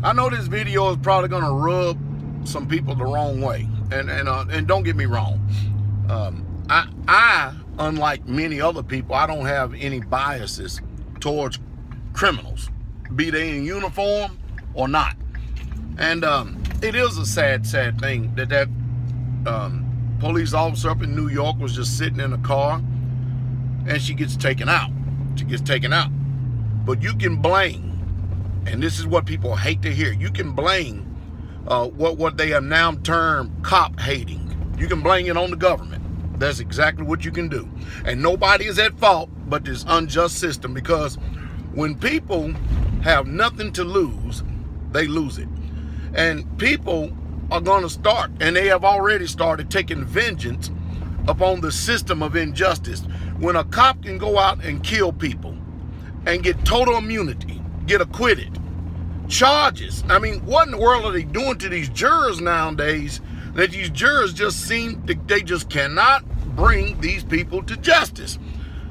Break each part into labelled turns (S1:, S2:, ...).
S1: I know this video is probably gonna rub some people the wrong way, and don't get me wrong. I, unlike many other people, I don't have any biases towards criminals, be they in uniform or not. And it is a sad thing that police officer up in New York was just sitting in a car and she gets taken out. She gets taken out. But you can blame, and this is what people hate to hear, you can blame what they have now termed cop hating. You can blame it on the government. That's exactly what you can do. And nobody is at fault but this unjust system, because when people have nothing to lose, they lose it. And people are going to start, and they have already started, taking vengeance upon the system of injustice. When a cop can go out and kill people and get total immunity, get acquitted, charges. I mean, what in the world are they doing to these jurors nowadays, that these jurors just seem to, they just cannot bring these people to justice?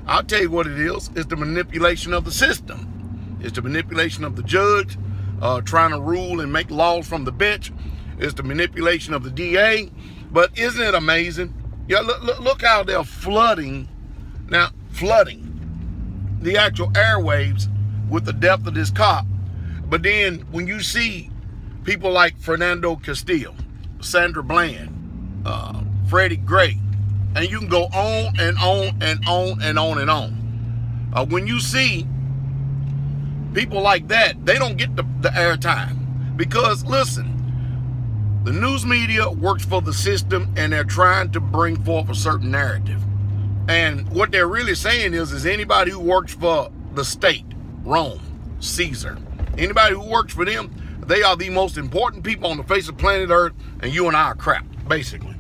S1: I'll tell you what it is. It's the manipulation of the system. It's the manipulation of the judge trying to rule and make laws from the bench. It's the manipulation of the DA. But isn't it amazing? Yeah, look how they're flooding the actual airwaves with the death of this cop. But then when you see people like Fernando Castillo, Sandra Bland, Freddie Gray, and you can go on and on and on and on and on. When you see people like that, they don't get the airtime. Because listen, the news media works for the system, and they're trying to bring forth a certain narrative. And what they're really saying is anybody who works for the state, Rome, Caesar, anybody who works for them, they are the most important people on the face of planet Earth, and you and I are crap, basically.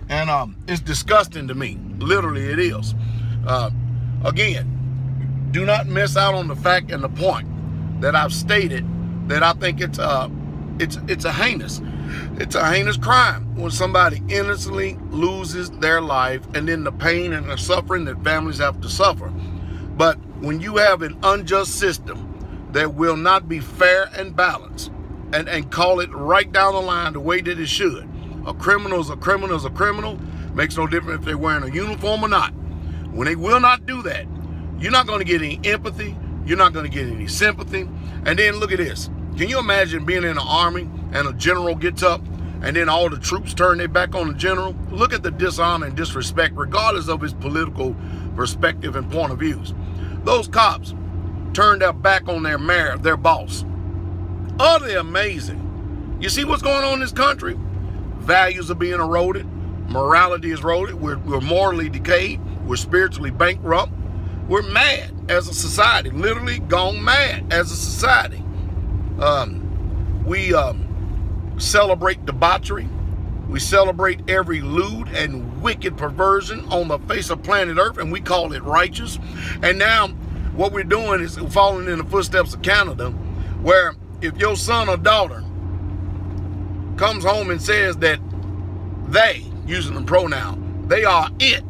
S1: And it's disgusting to me. Literally, it is. Again, do not miss out on the fact and the point that I've stated, that I think it's a heinous crime when somebody innocently loses their life, and then the pain and the suffering that families have to suffer. But when you have an unjust system that will not be fair and balanced, and call it right down the line the way that it should. A criminal is a criminal is a criminal. Makes no difference if they're wearing a uniform or not. When they will not do that, you're not going to get any empathy. You're not going to get any sympathy. And then look at this. Can you imagine being in the army and a general gets up and then all the troops turn their back on the general? Look at the dishonor and disrespect, regardless of his political perspective and point of views. Those cops turned their back on their mayor, their boss. Utterly amazing. You see what's going on in this country? Values are being eroded. Morality is eroded. We're morally decayed. We're spiritually bankrupt. We're mad as a society. Literally gone mad as a society. We celebrate debauchery. We celebrate every lewd and wicked perversion on the face of planet Earth, and we call it righteous. And now what we're doing is following in the footsteps of Canada, where if your son or daughter comes home and says that they, using the pronoun, they are it,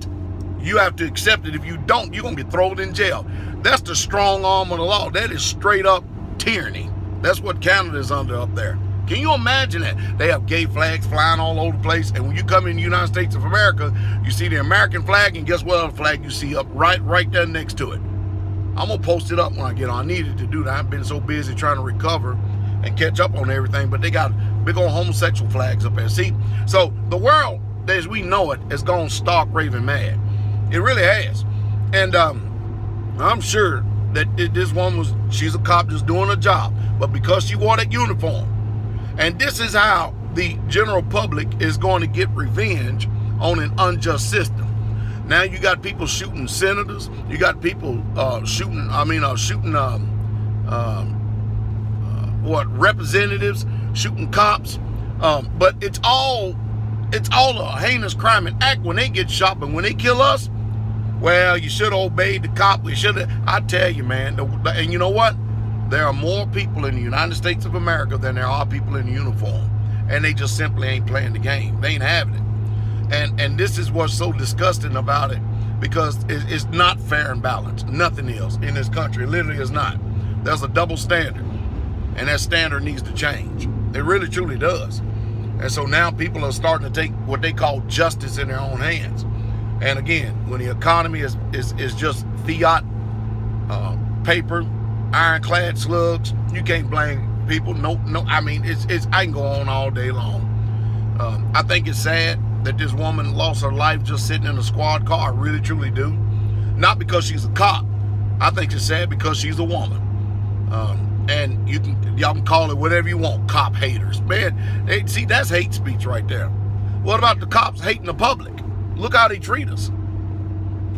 S1: you have to accept it. If you don't, you're going to get thrown in jail. That's the strong arm of the law. That is straight up tyranny. That's what Canada is under up there. Can you imagine that? They have gay flags flying all over the place, and when you come in the United States of America, you see the American flag, and guess what other flag you see up right there next to it? I'm going to post it up when I get on. I needed to do that. I've been so busy trying to recover and catch up on everything, but they got big old homosexual flags up there. See? So the world, as we know it, has gone stark raving mad. It really has. And I'm sure that this woman she's a cop just doing her job, but because she wore that uniform. And this is how the general public is going to get revenge on an unjust system. Now you got people shooting senators. You got people shooting representatives, shooting cops. But it's all a heinous crime and act when they get shot. But when they kill us, well, you should have obeyed the cop. We should have. I tell you, man. And you know what? There are more people in the United States of America than there are people in uniform. And they just simply ain't playing the game. They ain't having it. And this is what's so disgusting about it, because it's not fair and balanced. Nothing is in this country. It literally is not. There's a double standard. And that standard needs to change. It really, truly does. And so now people are starting to take what they call justice in their own hands. And again, when the economy is just fiat, paper, ironclad slugs, you can't blame people. No, I mean, I can go on all day long. I think it's sad that this woman lost her life just sitting in a squad car. I really, truly do. Not because she's a cop. I think it's sad because she's a woman. And y'all can call it whatever you want, cop haters. Man, see, that's hate speech right there. What about the cops hating the public? Look how they treat us.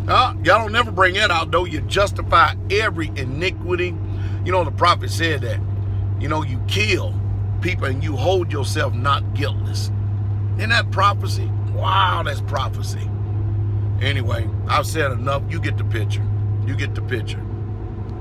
S1: Y'all don't never bring that out, though. You justify every iniquity. You know, the prophet said that, you know, you kill people and you hold yourself not guiltless. Isn't that prophecy? Wow, that's prophecy. Anyway, I've said enough. You get the picture. You get the picture.